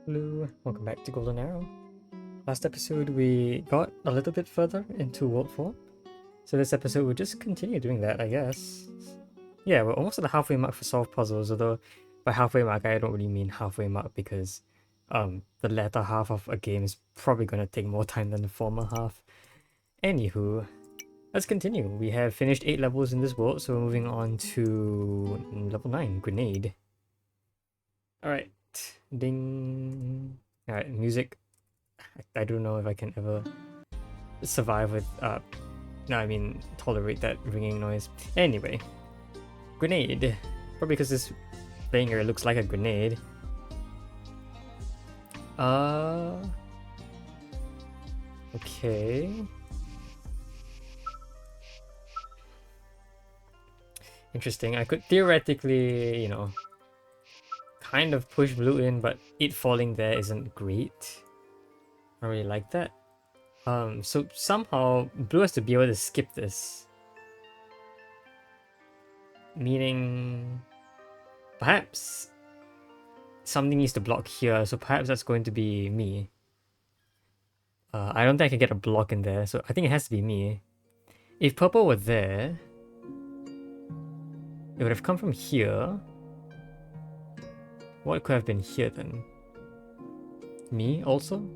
Hello, welcome back to Golden Arrow. Last episode we got a little bit further into World 4. So this episode we'll just continue doing that, I guess. Yeah, we're almost at the halfway mark for solved puzzles, although by halfway mark I don't really mean halfway mark because the latter half of a game is probably gonna take more time than the former half. Anywho, let's continue. We have finished 8 levels in this world, so we're moving on to level 9, Grenade. Alright. Ding. Alright, music. I don't know if I can ever survive with, no, I mean, tolerate that ringing noise. Anyway. Grenade. Probably because this thing here looks like a grenade. Okay. Interesting. I could theoretically, kind of push blue in, but it falling there isn't great. I really like that. So somehow blue has to be able to skip this. Meaning perhaps something needs to block here, so perhaps that's going to be me. I don't think I can get a block in there, so I think it has to be me. If purple were there, it would have come from here. What could have been here then? Me also?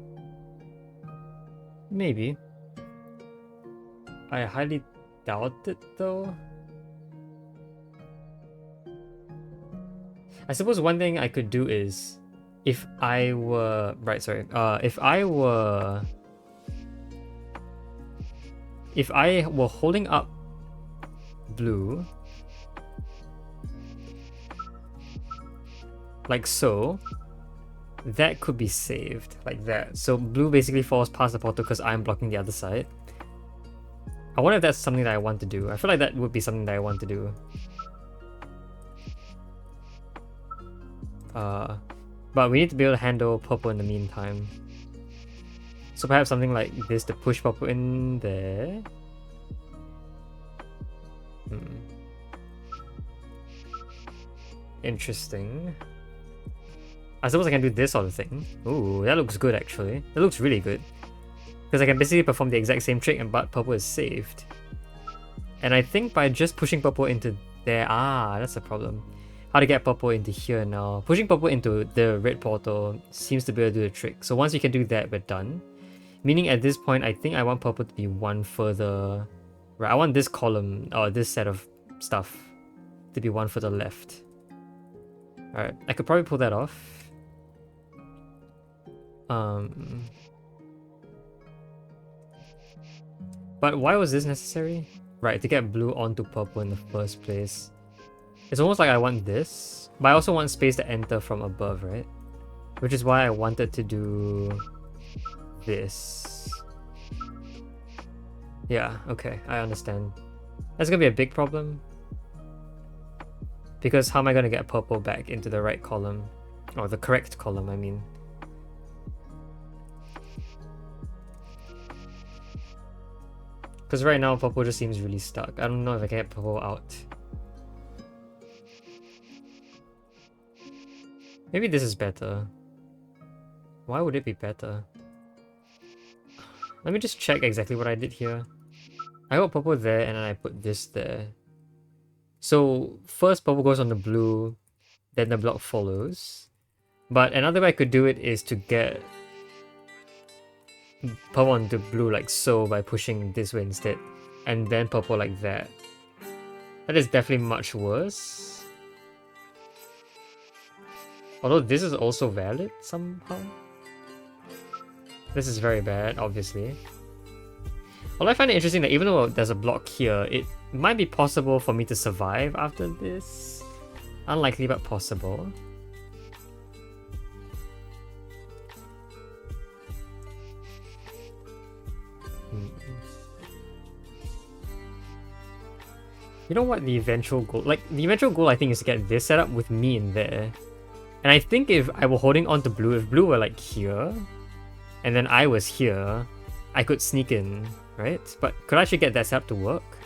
Maybe. I highly doubt it though. I suppose one thing I could do is if I were holding up blue like so, that could be saved like that. So blue basically falls past the portal because I'm blocking the other side. I wonder if that's something that I want to do. I feel like that would be something that I want to do. But we need to be able to handle purple in the meantime. So perhaps something like this to push purple in there. Interesting. I suppose I can do this sort of thing. Ooh, that looks good actually. That looks really good. Because I can basically perform the exact same trick but purple is saved. And I think by just pushing purple into there... that's the problem. How to get purple into here now. Pushing purple into the red portal seems to be able to do the trick. So once you can do that, we're done. Meaning at this point, I think I want purple to be one further... Right, I want this column, or this set of stuff to be one further left. Alright, I could probably pull that off. But why was this necessary? Right, to get blue onto purple in the first place. It's almost like I want this, but I also want space to enter from above, right? Which is why I wanted to do this. Yeah, okay, I understand. That's gonna be a big problem. Because how am I gonna get purple back into the right column? Or the correct column, I mean. Because right now purple just seems really stuck. I don't know if I can get purple out. Maybe this is better. Why would it be better? Let me just check exactly what I did here. I got purple there and then I put this there. So first purple goes on the blue, then the block follows. But another way I could do it is to get purple onto blue like so by pushing this way instead. And then purple like that. That is definitely much worse. Although this is also valid somehow. This is very bad, obviously. Although I find it interesting that even though there's a block here, it might be possible for me to survive after this. Unlikely, but possible. You know what the eventual goal... the eventual goal I think is to get this set up with me in there. And I think if I were holding on to blue, if blue were like here, and then I was here, I could sneak in, right? But could I actually get that setup to work?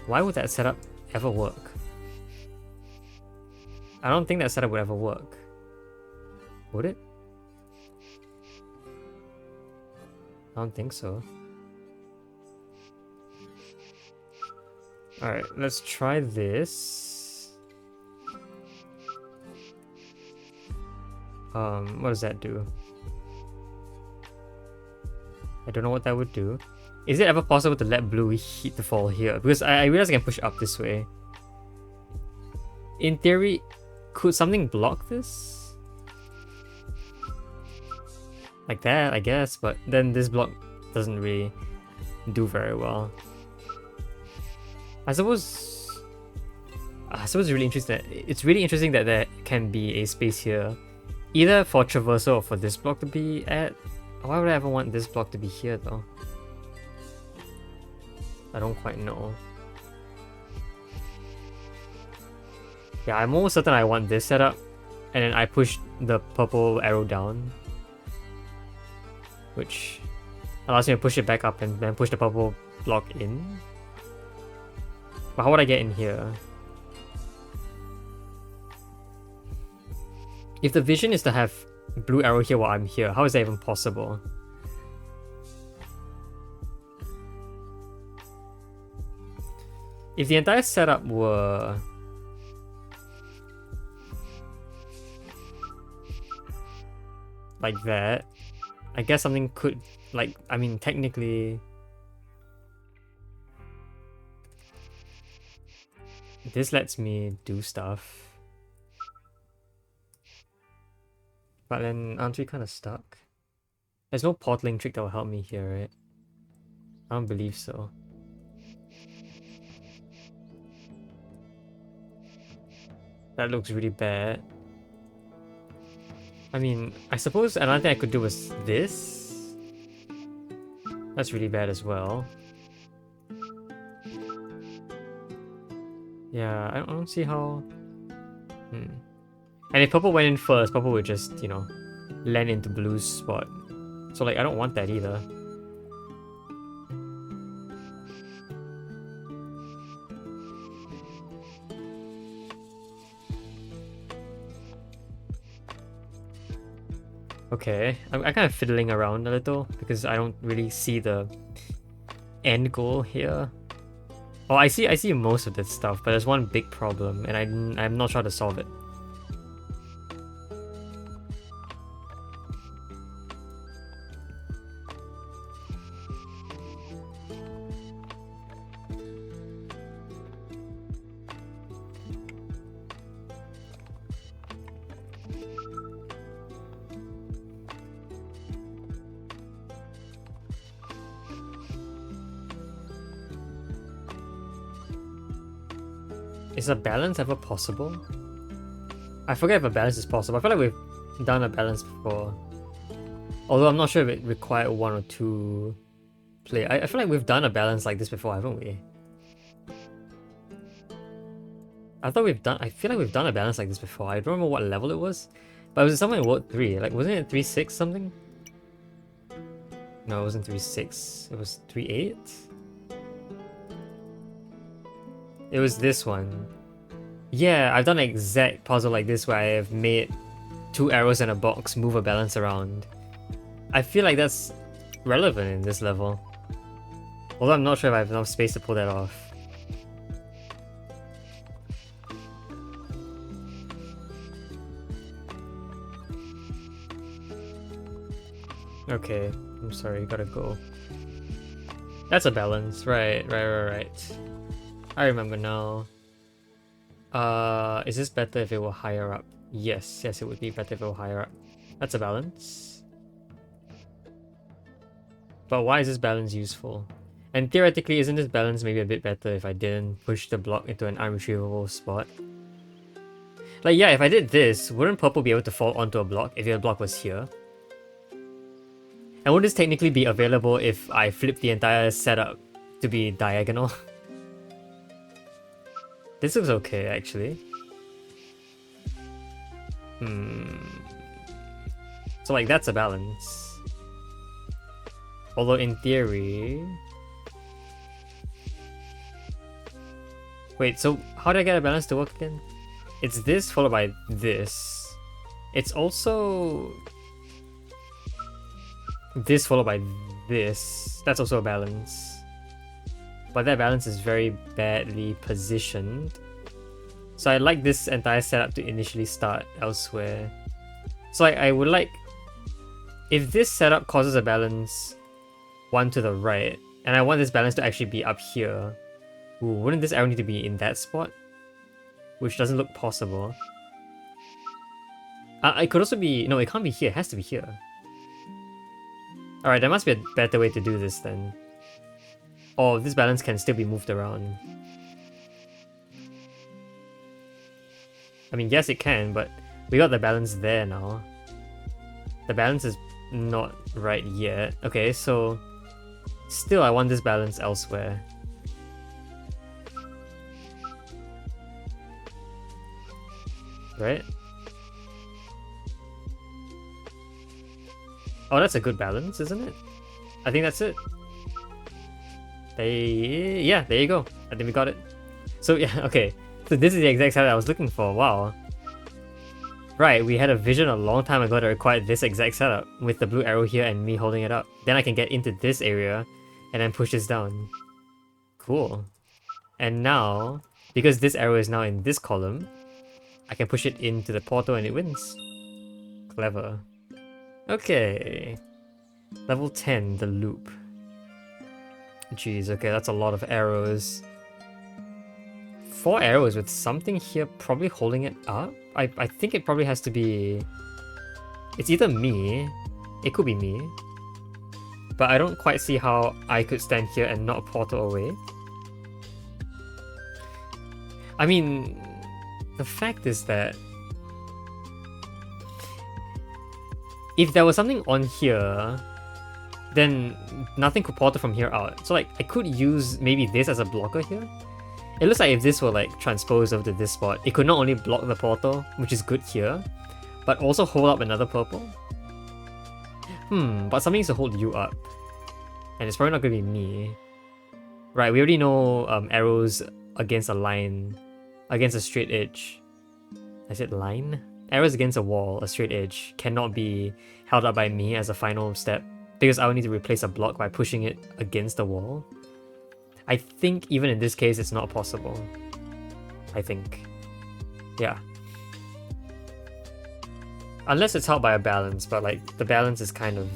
Why would that setup ever work? I don't think that setup would ever work. Would it? I don't think so. Alright, let's try this. What does that do? I don't know what that would do. Is it ever possible to let blue hit the fall here? Because I realize I can push up this way. In theory, could something block this? Like that, I guess, but then this block doesn't really do very well. I suppose it's really interesting. It's really interesting that there can be a space here, either for traversal or for this block to be at. Why would I ever want this block to be here though? I don't quite know. Yeah, I'm almost certain I want this setup, and then I push the purple arrow down, which allows me to push it back up and then push the purple block in. But how would I get in here? If the vision is to have blue arrow here while I'm here, how is that even possible? If the entire setup were like that, I guess something could, like, I mean, technically this lets me do stuff. But then aren't we kind of stuck? There's no portaling trick that will help me here, right? I don't believe so. That looks really bad. I mean, I suppose another thing I could do was this. That's really bad as well. Yeah, I don't see how... And if purple went in first, purple would just, you know, land into blue's spot. So, like, I don't want that either. Okay, I'm kind of fiddling around a little because I don't really see the end goal here. Oh, I see most of this stuff, but there's one big problem, and I'm not sure how to solve it. Is a balance ever possible? I forget if a balance is possible. I feel like we've done a balance before. Although I'm not sure if it required one or two play. I feel like we've done a balance like this before, haven't we? I feel like we've done a balance like this before. I don't remember what level it was. But it was somewhere in World 3. Like, wasn't it 3-6 something? No, it wasn't 3-6. It was 3-8? It was this one. Yeah, I've done an exact puzzle like this where I have made 2 arrows in a box move a balance around. I feel like that's relevant in this level. Although I'm not sure if I have enough space to pull that off. Okay, I'm sorry, gotta go. That's a balance, right. I remember now. Is this better if it were higher up? Yes, it would be better if it were higher up. That's a balance. But why is this balance useful? And theoretically, isn't this balance maybe a bit better if I didn't push the block into an unretrievable spot? Like, yeah, if I did this, wouldn't purple be able to fall onto a block if your block was here? And would this technically be available if I flip the entire setup to be diagonal? This looks okay, actually. So, like, that's a balance. Although, in theory... Wait, so how do I get a balance to work again? It's this followed by this. It's also this followed by this. That's also a balance. But that balance is very badly positioned. So I'd like this entire setup to initially start elsewhere. So I would like... If this setup causes a balance one to the right, and I want this balance to actually be up here, ooh, wouldn't this arrow need to be in that spot? Which doesn't look possible. It could also be... No, it can't be here. It has to be here. Alright, there must be a better way to do this then. Or this balance can still be moved around. I mean, yes it can, but we got the balance there now. The balance is not right yet. Okay, so... Still, I want this balance elsewhere. Right? Oh, that's a good balance, isn't it? I think that's it. Yeah, there you go. I think we got it. So yeah, okay. So this is the exact setup I was looking for. Wow. Right, we had a vision a long time ago that required this exact setup, with the blue arrow here and me holding it up. Then I can get into this area, and then push this down. Cool. And now, because this arrow is now in this column, I can push it into the portal and it wins. Clever. Okay. Level 10, the loop. Jeez, okay, that's a lot of arrows. 4 arrows with something here probably holding it up? I think it probably has to be... It's either me, it could be me, but I don't quite see how I could stand here and not portal away. I mean, the fact is that if there was something on here, then nothing could portal from here out. So like, I could use maybe this as a blocker here. It looks like if this were like transposed over to this spot, it could not only block the portal, which is good here, but also hold up another purple. But something needs to hold you up. And it's probably not going to be me. Right, we already know arrows against a line, against a straight edge. I said line? Arrows against a wall, a straight edge, cannot be held up by me as a final step, because I will need to replace a block by pushing it against the wall. I think even in this case it's not possible. I think. Yeah. Unless it's held by a balance, but like the balance is kind of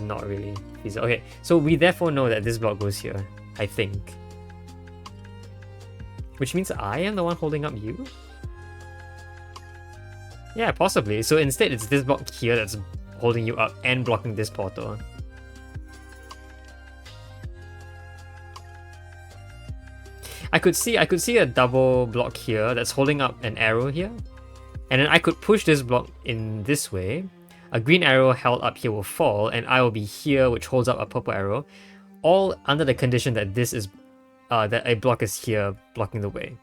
not really feasible. Okay, so we therefore know that this block goes here, I think. Which means I am the one holding up you? Yeah, possibly. So instead it's this block here that's holding you up and blocking this portal. I could see a double block here that's holding up an arrow here. And then I could push this block in this way. A green arrow held up here will fall, and I will be here, which holds up a purple arrow. All under the condition that this is, that a block is here blocking the way.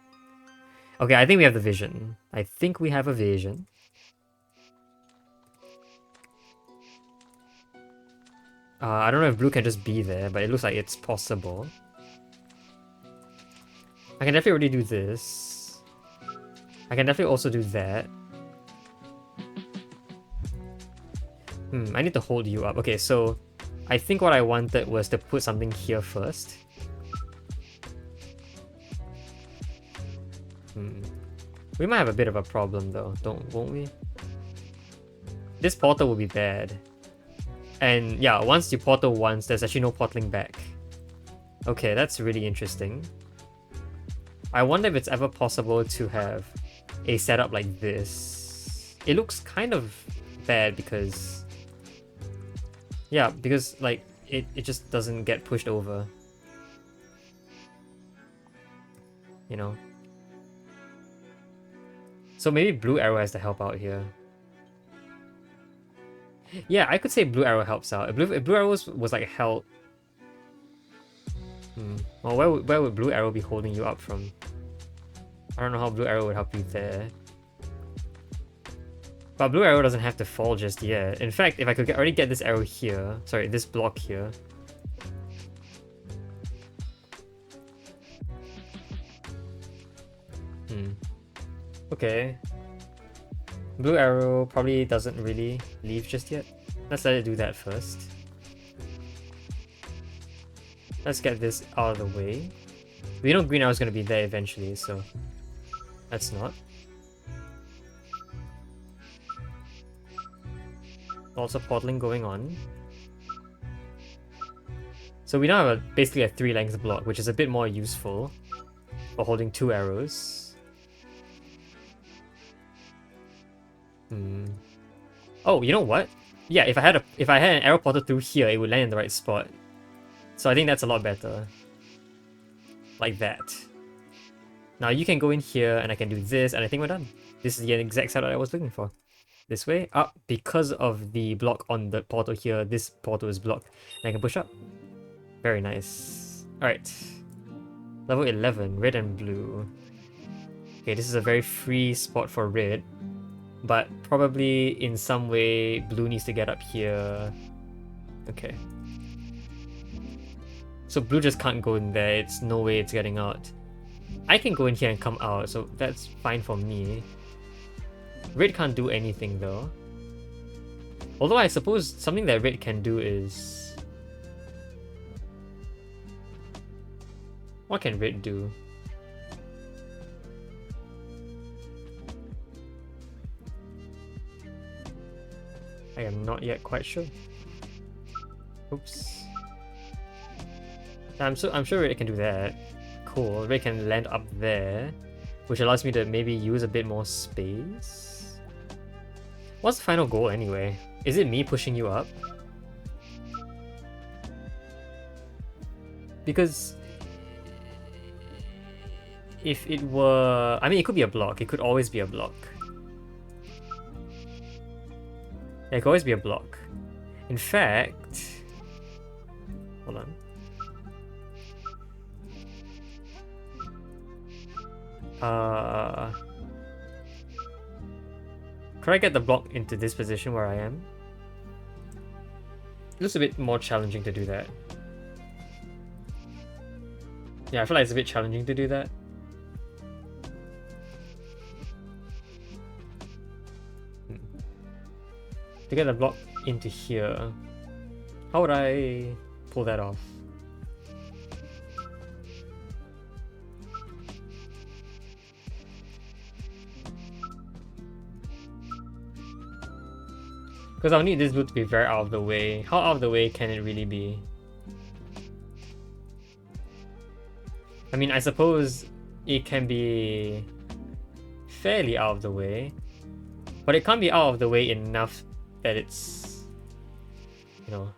Okay, I think we have the vision. I think we have a vision. I don't know if blue can just be there, but it looks like it's possible. I can definitely already do this. I can definitely also do that. I need to hold you up. Okay, so I think what I wanted was to put something here first. We might have a bit of a problem though, won't we? This portal will be bad. And yeah, once you portal once, there's actually no portaling back. Okay, that's really interesting. I wonder if it's ever possible to have a setup like this. It looks kind of bad because... Yeah, because like, it just doesn't get pushed over. You know? So maybe blue arrow has to help out here. Yeah, I could say blue arrow helps out. If blue arrow was like held... Well, where would blue arrow be holding you up from? I don't know how blue arrow would help you there. But blue arrow doesn't have to fall just yet. In fact, if I could already get this arrow here, sorry, this block here. Okay. Blue arrow probably doesn't really leave just yet. Let's let it do that first. Let's get this out of the way. We know green arrow is going to be there eventually, so let's not. Also portaling going on. So we now have basically a 3-length block, which is a bit more useful for holding 2 arrows. Oh, you know what? Yeah, if I had an arrow portal through here, it would land in the right spot. So I think that's a lot better. Like that. Now you can go in here and I can do this and I think we're done. This is the exact setup I was looking for. This way, up, because of the block on the portal here, this portal is blocked. And I can push up. Very nice. Alright. Level 11, red and blue. Okay, this is a very free spot for red. But probably in some way, blue needs to get up here. Okay. So blue just can't go in there. It's no way it's getting out. I can go in here and come out, so that's fine for me. Red can't do anything though. Although I suppose something that red can do is... What can red do? I am not yet quite sure. Oops. I'm sure red can do that. Cool. Red can land up there, which allows me to maybe use a bit more space. What's the final goal anyway? Is it me pushing you up? Because if it were... I mean, it could be a block. It could always be a block. Yeah, it could always be a block. In fact... Hold on. Could I get the block into this position where I am? It looks a bit more challenging to do that. Yeah, I feel like it's a bit challenging to do that. To get the block into here, how would I pull that off? Because I'll need this blue to be very out of the way. How out of the way can it really be? I mean, I suppose it can be fairly out of the way, but it can't be out of the way enough that it's, you know,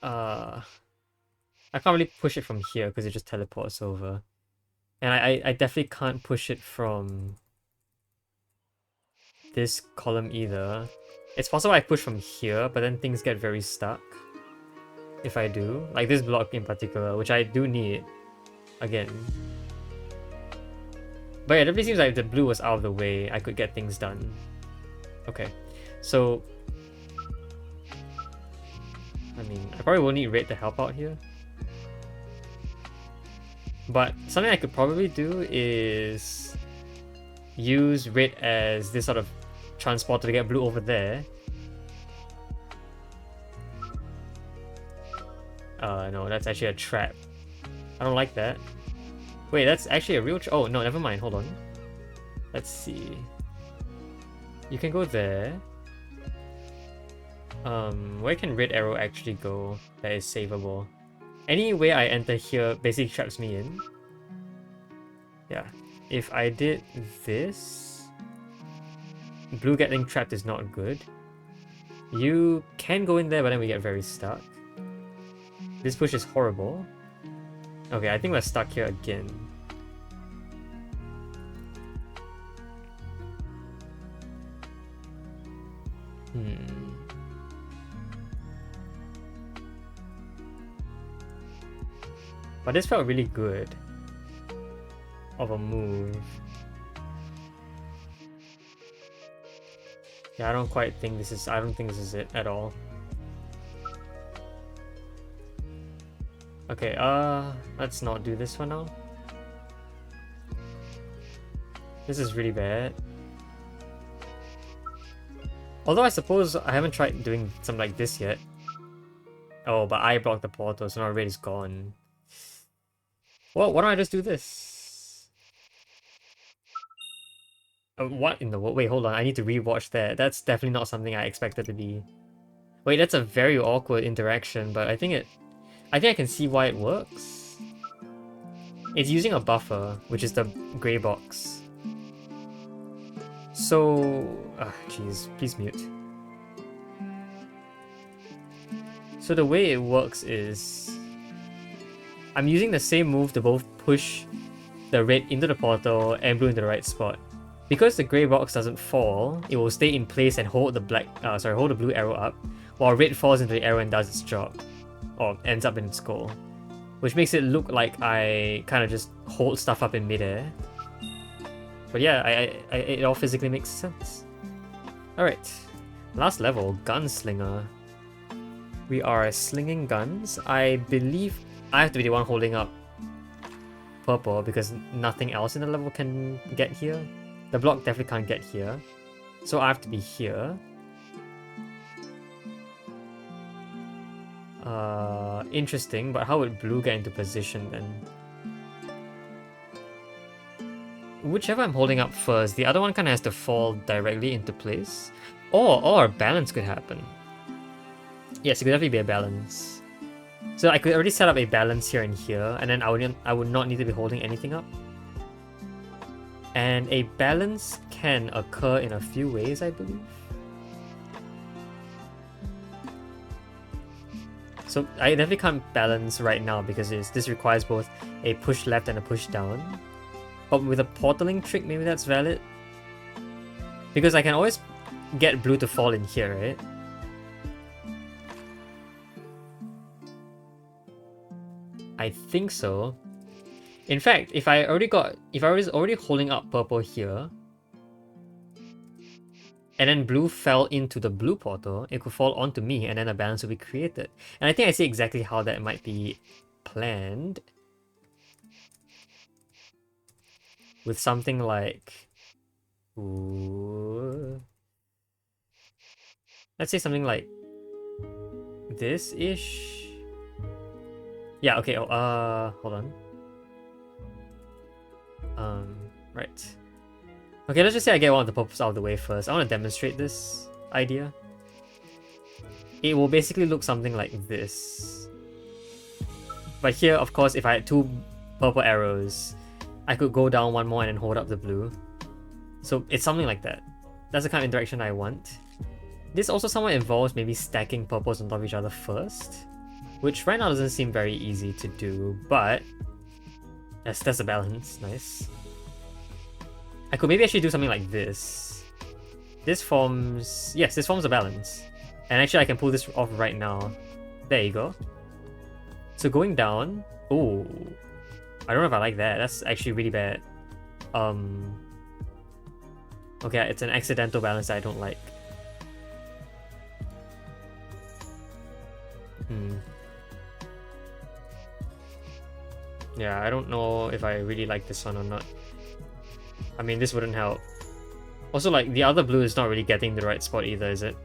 I can't really push it from here because it just teleports over. And I definitely can't push it from this column either. It's possible I push from here, but then things get very stuck if I do. Like this block in particular, which I do need, again. But yeah, it definitely seems like if the blue was out of the way, I could get things done. Okay, so... I mean, I probably will need red to help out here. But something I could probably do is use red as this sort of transporter to get blue over there. No, that's actually a trap. I don't like that. Wait, that's actually a real oh, no, never mind, hold on. Let's see. You can go there. Where can red arrow actually go that is savable? Any way I enter here basically traps me in. Yeah. If I did this... Blue getting trapped is not good. You can go in there, but then we get very stuck. This push is horrible. Okay, I think we're stuck here again. But this felt really good of a move. Yeah, I don't think this is it at all. Okay, let's not do this for now. This is really bad. Although I suppose I haven't tried doing something like this yet. Oh, but I blocked the portal, so now red is gone. Well, why don't I just do this? What in the world? Wait, hold on. I need to rewatch that. That's definitely not something I expected to be. Wait, that's a very awkward interaction, but I think I can see why it works. It's using a buffer, which is the grey box. So... jeez, please mute. So the way it works is... I'm using the same move to both push the red into the portal and blue into the right spot. Because the grey box doesn't fall, it will stay in place and hold the hold the blue arrow up, while red falls into the arrow and does its job. Or ends up in its goal. Which makes it look like I kind of just hold stuff up in midair. But yeah, it all physically makes sense. Alright, last level, Gunslinger. We are slinging guns. I believe I have to be the one holding up purple because nothing else in the level can get here. The block definitely can't get here. So I have to be here. Interesting, but how would blue get into position then? Whichever I'm holding up first, the other one kind of has to fall directly into place. Or a balance could happen. Yes, it could definitely be a balance. So I could already set up a balance here and here, and then I would not need to be holding anything up. And a balance can occur in a few ways, I believe. So I definitely can't balance right now because this requires both a push left and a push down. But with a portaling trick, maybe that's valid. Because I can always get blue to fall in here, right? I think so. In fact, if I was already holding up purple here, and then blue fell into the blue portal, it could fall onto me, and then a balance will be created. And I think I see exactly how that might be planned. With something like... Ooh, let's say something like this-ish. Yeah, okay, hold on. Right. Okay, let's just say I get one of the purples out of the way first. I want to demonstrate this idea. It will basically look something like this. But here, of course, if I had two purple arrows, I could go down one more and then hold up the blue. So it's something like that. That's the kind of interaction I want. This also somewhat involves maybe stacking purples on top of each other first, which right now doesn't seem very easy to do, but that's a balance. Nice. I could maybe actually do something like this. This forms a balance. And actually I can pull this off right now. There you go. So going down, ooh, I don't know if I like that. That's actually really bad. Okay, it's an accidental balance that I don't like. Yeah, I don't know if I really like this one or not. I mean, this wouldn't help. Also, like, the other blue is not really getting the right spot either, is it?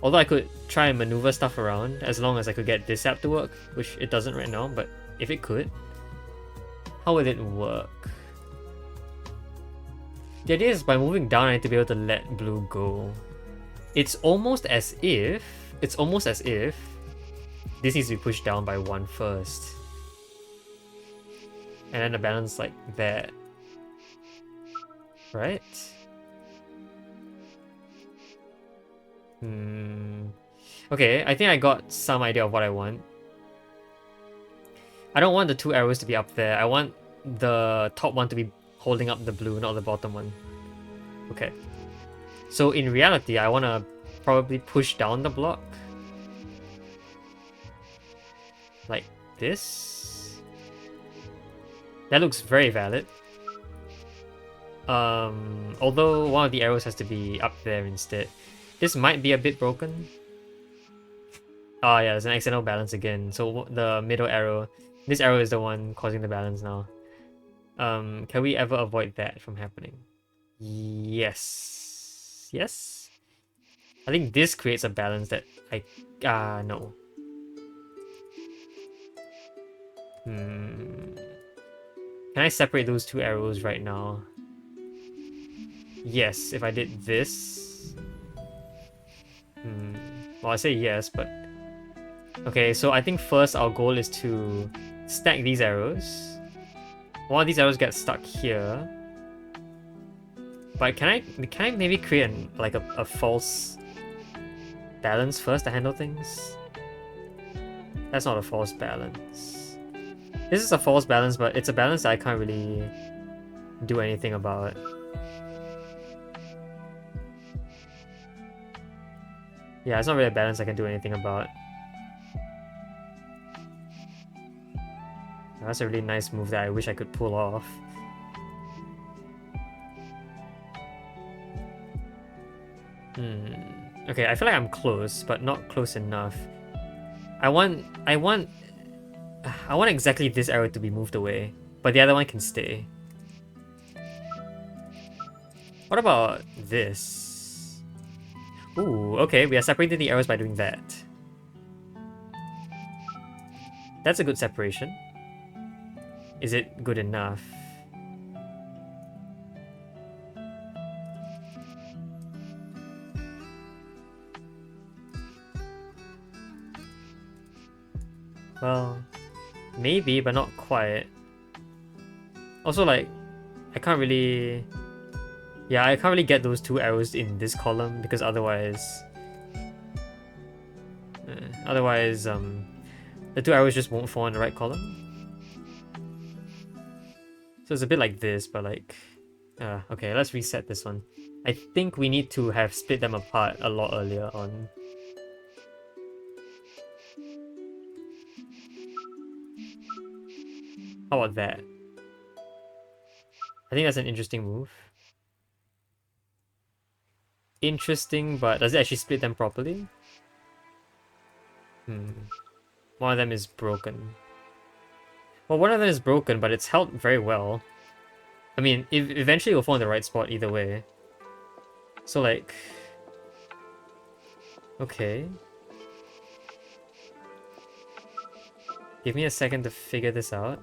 Although I could try and maneuver stuff around, as long as I could get this app to work, which it doesn't right now, but if it could, how would it work? The idea is by moving down, I need to be able to let blue go. It's almost as if this needs to be pushed down by one first. And then a balance like that. Right? Okay, I think I got some idea of what I want. I don't want the two arrows to be up there. I want the top one to be holding up the blue, not the bottom one. Okay. So in reality, I want to probably push down the block. Like this. That looks very valid. Although one of the arrows has to be up there instead. This might be a bit broken. Oh yeah, there's an accidental balance again. So the middle arrow, this arrow is the one causing the balance now. Can we ever avoid that from happening? Yes. Yes? I think this creates a balance that no. Can I separate those two arrows right now? Yes, if I did this. Well, I say yes, but... Okay, so I think first our goal is to stack these arrows. One of these arrows gets stuck here. But can I maybe create a false balance first to handle things? That's not a false balance. This is a false balance, but it's a balance that I can't really do anything about. Yeah, it's not really a balance I can do anything about. That's a really nice move that I wish I could pull off. Okay, I feel like I'm close, but not close enough. I want exactly this arrow to be moved away, but the other one can stay. What about this? Ooh, okay, we are separating the arrows by doing that. That's a good separation. Is it good enough? Well, maybe, but not quite. Also, like, I can't really... Yeah, I can't really get those two arrows in this column, because otherwise... the two arrows just won't fall in the right column. So it's a bit like this, but like... okay, let's reset this one. I think we need to have split them apart a lot earlier on. How about that? I think that's an interesting move. Interesting, but does it actually split them properly? One of them is broken. Well, one of them is broken, but it's held very well. I mean, eventually it will fall in the right spot either way. So, like... Okay. Give me a second to figure this out.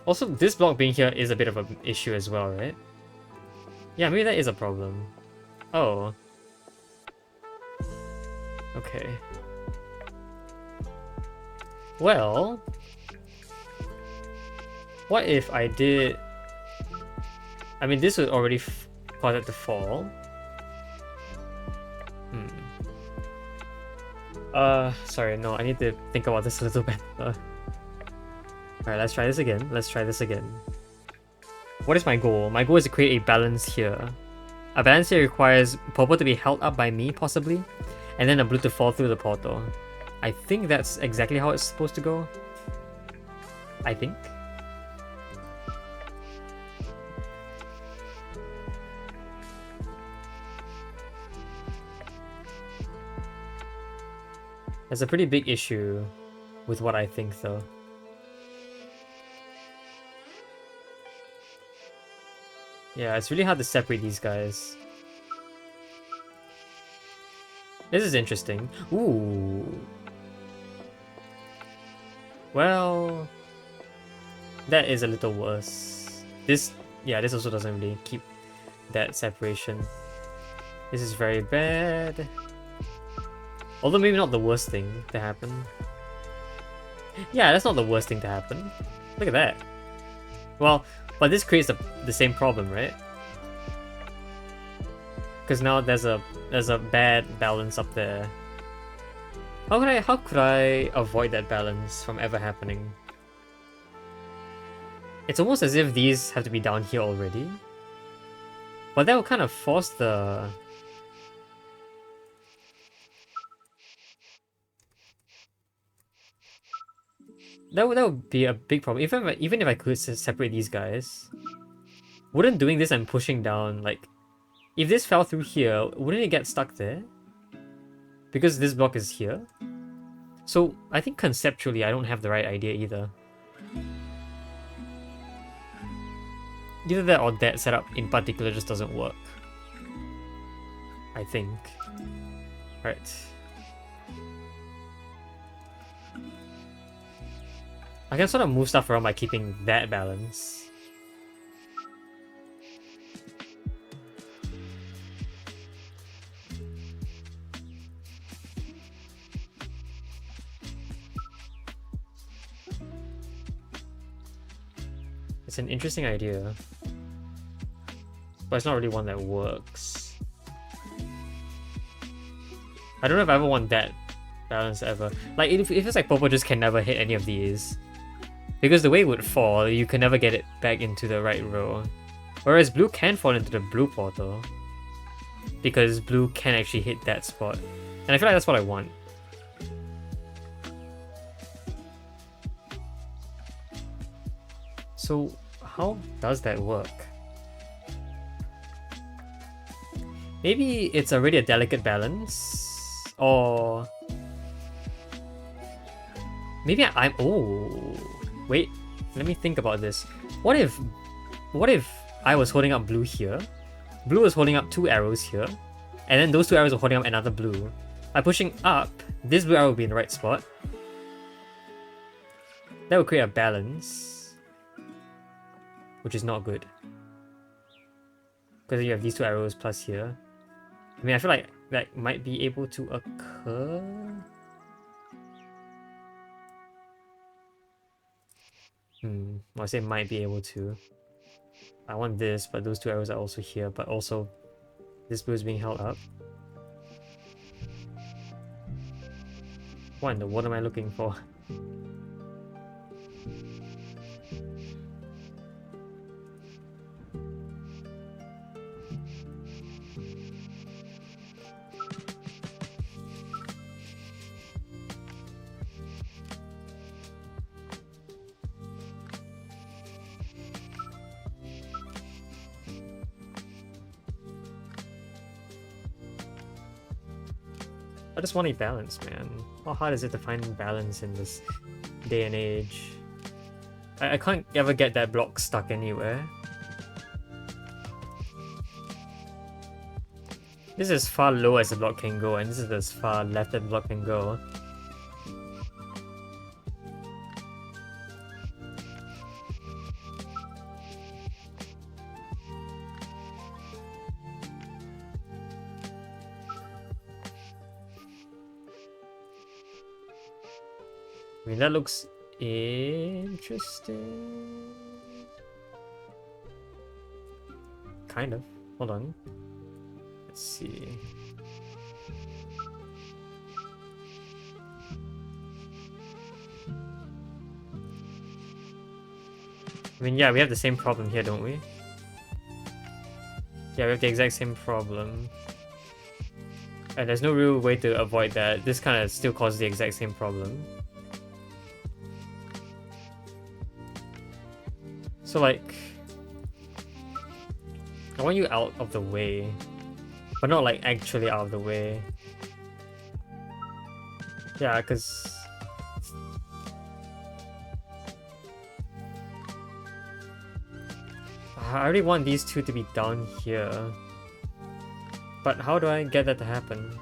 Also, this block being here is a bit of an issue as well, right? Yeah, maybe that is a problem. Oh. Okay. Well... What if I did... I mean, this would already cause it to fall. Sorry, no, I need to think about this a little better. Alright, let's try this again. What is my goal? My goal is to create a balance here. A balance here requires purple to be held up by me, possibly, and then a blue to fall through the portal. I think that's exactly how it's supposed to go. I think. There's a pretty big issue with what I think, though. Yeah, it's really hard to separate these guys. This is interesting. Ooh. Well... That is a little worse. This also doesn't really keep that separation. This is very bad. Although maybe not the worst thing to happen. Yeah, that's not the worst thing to happen. Look at that. Well, but this creates the same problem, right? Because now there's a bad balance up there. How could I avoid that balance from ever happening? It's almost as if these have to be down here already. But that will kind of force the... That would be a big problem. Even if I could separate these guys, wouldn't doing this and pushing down, like, if this fell through here, wouldn't it get stuck there? Because this block is here. So I think conceptually I don't have the right idea either. either that or that setup in particular just doesn't work. I think. Right. I can sort of move stuff around by keeping that balance. It's an interesting idea, but it's not really one that works. I don't know if I ever want that balance ever. Like, if it's like purple just can never hit any of these. Because the way it would fall, you can never get it back into the right row. Whereas blue can fall into the blue portal. Because blue can actually hit that spot. And I feel like that's what I want. So, how does that work? Maybe it's already a delicate balance, or maybe I'm. Oh, wait. Let me think about this. What if I was holding up blue here, blue was holding up 2 arrows here, and then those 2 arrows are holding up another blue. By pushing up, this blue arrow will be in the right spot. That would create a balance, which is not good. Because you have these 2 arrows plus here. I mean, I feel like that might be able to occur. I'll say might be able to. I want this, but those 2 arrows are also here, but also this blue is being held up. What in the world am I looking for? I just want a balance, man. How hard is it to find balance in this day and age? I can't ever get that block stuck anywhere. This is as far low as the block can go, and this is as far left as the block can go. I mean, that looks interesting. Kind of. Hold on. Let's see. I mean, yeah, we have the same problem here, don't we? Yeah, we have the exact same problem. And there's no real way to avoid that. This kind of still causes the exact same problem. So, like, I want you out of the way, but not like actually out of the way. Yeah, because I already want these 2 to be down here. But how do I get that to happen?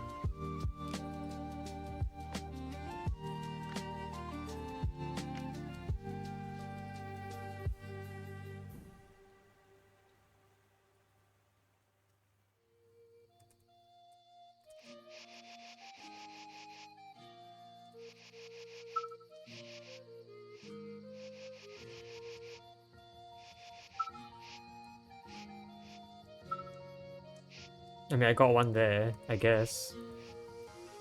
I mean, I got one there, I guess.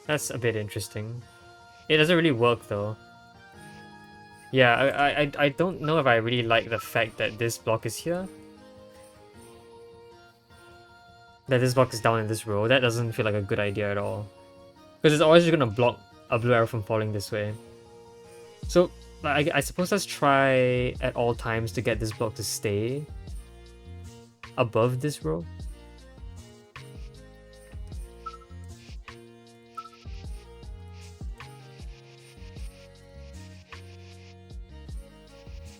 That's a bit interesting. It doesn't really work though. Yeah, I don't know if I really like the fact that this block is here. That this block is down in this row. That doesn't feel like a good idea at all. Because it's always just gonna block a blue arrow from falling this way. So, I suppose let's try at all times to get this block to stay above this row.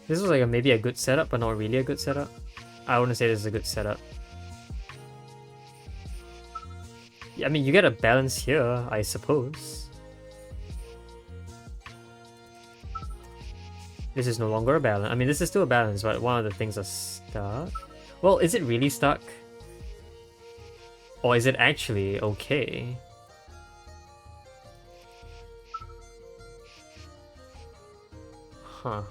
This was like maybe a good setup, but not really a good setup. I wouldn't say this is a good setup. I mean, you get a balance here, I suppose. This is no longer a balance. I mean, this is still a balance, but one of the things are stuck. Well, is it really stuck? Or is it actually okay? Huh.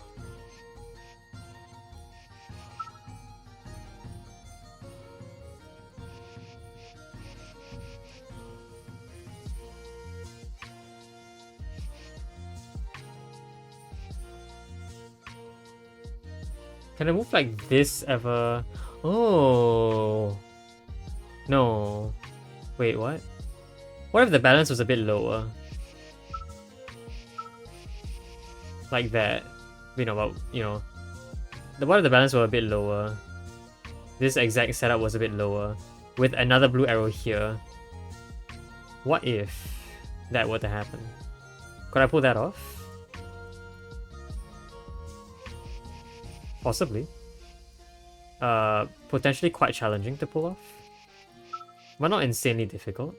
Can I move like this ever? Oh. No. Wait, what? What if the balance was a bit lower? Like that. What if the balance were a bit lower? This exact setup was a bit lower. With another blue arrow here. What if that were to happen? Could I pull that off? Possibly. Potentially quite challenging to pull off. But not insanely difficult.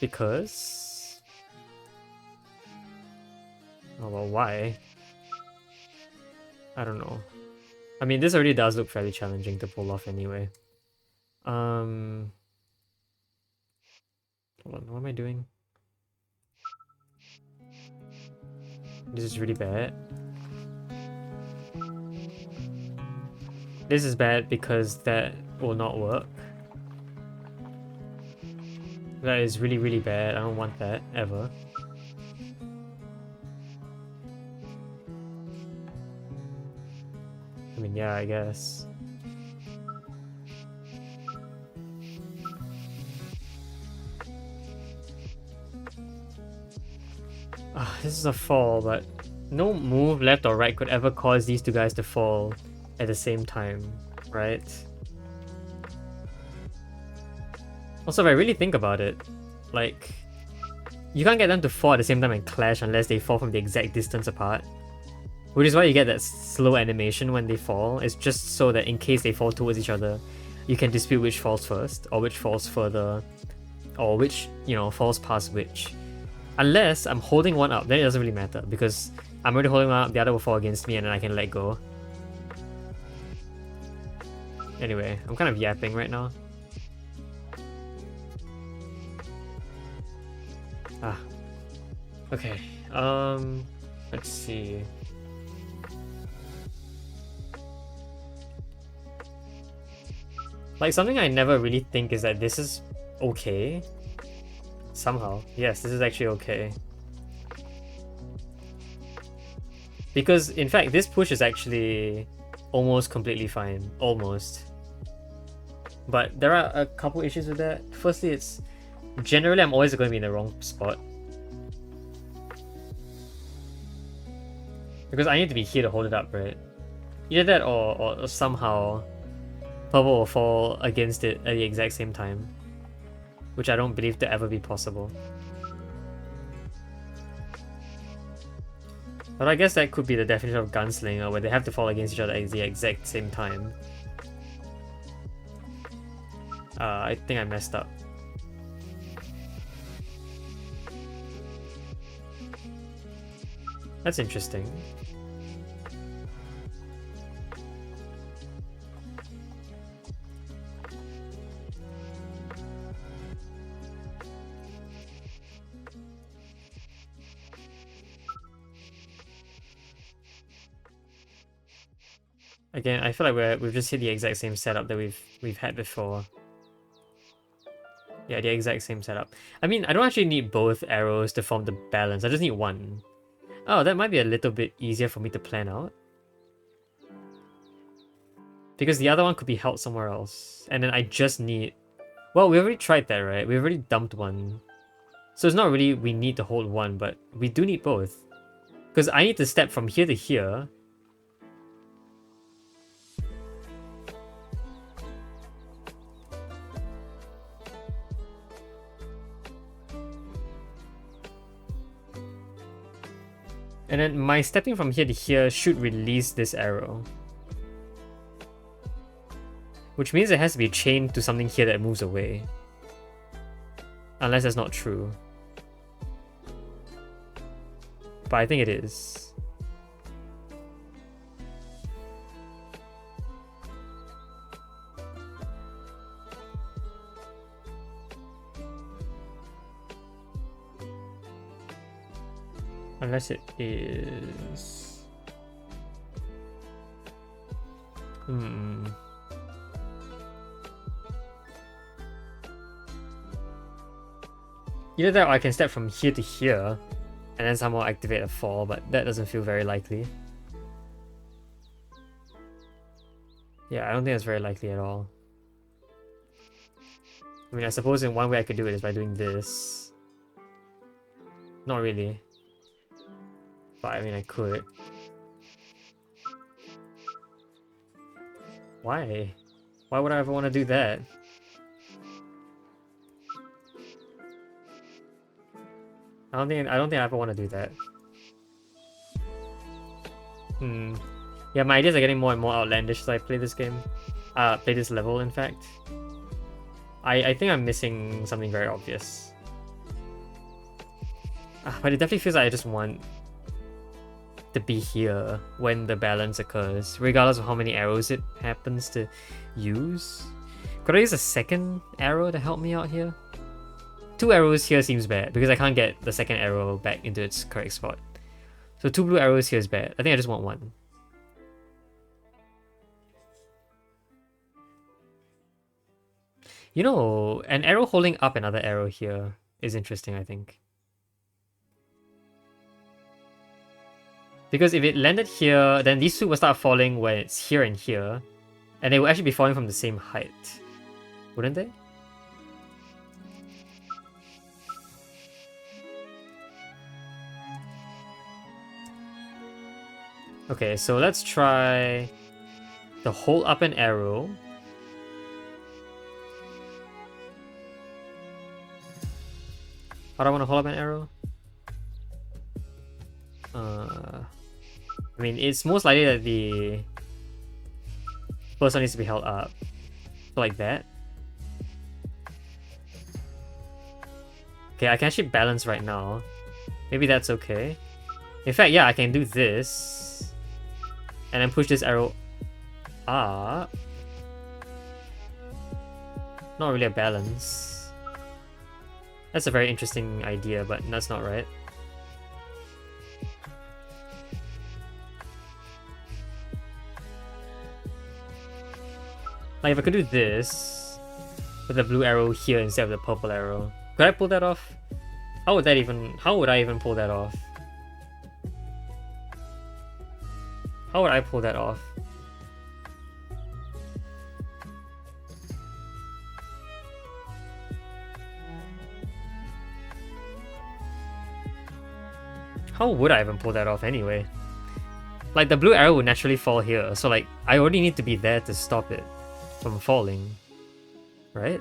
Because... oh, well, why? I don't know. I mean, this already does look fairly challenging to pull off anyway. Hold on, what am I doing? This is really bad. This is bad because that will not work. That is really, really bad. I don't want that, ever. I mean, yeah, I guess. This is a fall, but no move left or right could ever cause these two guys to fall at the same time, right? Also, if I really think about it, like, you can't get them to fall at the same time and clash unless they fall from the exact distance apart. Which is why you get that slow animation when they fall. It's just so that in case they fall towards each other, you can dispute which falls first, or which falls further, or which, falls past which. Unless I'm holding one up, then it doesn't really matter, because I'm already holding one up, the other will fall against me, and then I can let go. Anyway, I'm kind of yapping right now. Okay, let's see. Like, something I never really think is that this is okay. Somehow. Yes, this is actually okay. Because, in fact, this push is actually almost completely fine. Almost. But there are a couple issues with that. Firstly, it's... generally, I'm always going to be in the wrong spot. Because I need to be here to hold it up, right? Either that or somehow purple will fall against it at the exact same time. Which I don't believe to ever be possible. But I guess that could be the definition of Gunslinger, where they have to fall against each other at the exact same time. I think I messed up. That's interesting. Again, I feel like we've just hit the exact same setup that we've had before. Yeah, the exact same setup. I mean, I don't actually need both arrows to form the balance. I just need one. Oh, that might be a little bit easier for me to plan out. Because the other one could be held somewhere else. And then I just need... well, we already tried that, right? We already dumped one. So it's not really we need to hold one, but we do need both. Because I need to step from here to here. And then my stepping from here to here should release this arrow. Which means it has to be chained to something here that moves away. Unless that's not true. But I think it is. Unless it is... Either that or I can step from here to here and then somehow activate a fall, but that doesn't feel very likely. Yeah, I don't think that's very likely at all. I mean, I suppose in one way I could do it is by doing this. Not really. But I mean, I could. Why? Why would I ever want to do that? I don't think I ever want to do that. Yeah, my ideas are getting more and more outlandish as I play this game. Play this level, in fact. I think I'm missing something very obvious. But it definitely feels like I just want to be here when the balance occurs, regardless of how many arrows it happens to use. Could I use a second arrow to help me out here? 2 arrows here seems bad, because I can't get the second arrow back into its correct spot. So 2 blue arrows here is bad. I think I just want 1. You know, an arrow holding up another arrow here is interesting, I think. Because if it landed here, then these 2 will start falling when it's here and here. And they will actually be falling from the same height. Wouldn't they? Okay, so let's try to hold up an arrow. How do I want to hold up an arrow? I mean, it's most likely that the person needs to be held up. So like that. Okay, I can actually balance right now. Maybe that's okay. In fact, yeah, I can do this. And then push this arrow up. Not really a balance. That's a very interesting idea, but that's not right. Like if I could do this with the blue arrow here instead of the purple arrow. Could I pull that off? How would I even pull that off? How would I pull that off? How would I even pull that off anyway? Like the blue arrow would naturally fall here, so like I already need to be there to stop it from falling, right?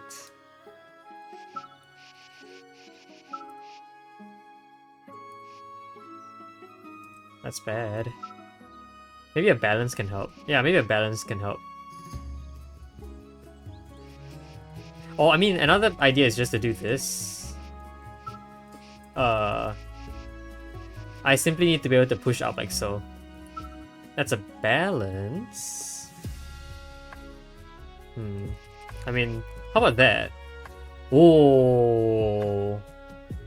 That's bad. Maybe a balance can help. Yeah, maybe a balance can help. Oh, I mean, another idea is just to do this. I simply need to be able to push up like so. That's a balance. I mean, how about that? Oh,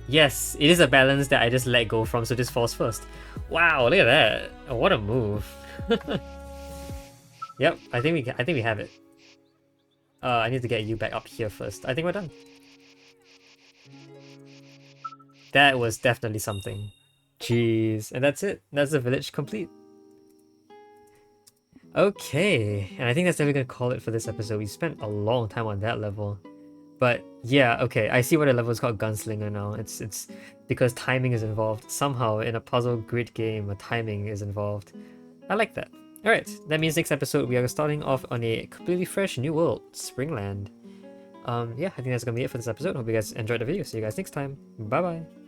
yes, it is a balance that I just let go from, so this falls first. Wow, look at that! Oh, what a move! Yep, I think we have it. I need to get you back up here first. I think we're done. That was definitely something. Jeez, and that's it. That's the village complete. Okay, and I think that's what we're gonna call it for this episode. We spent a long time on that level. But yeah, okay, I see why the level is called Gunslinger now. It's because timing is involved. Somehow in a puzzle grid game, a timing is involved. I like that. Alright, that means next episode we are starting off on a completely fresh new world, Springland. Yeah, I think that's gonna be it for this episode. Hope you guys enjoyed the video. See you guys next time. Bye bye.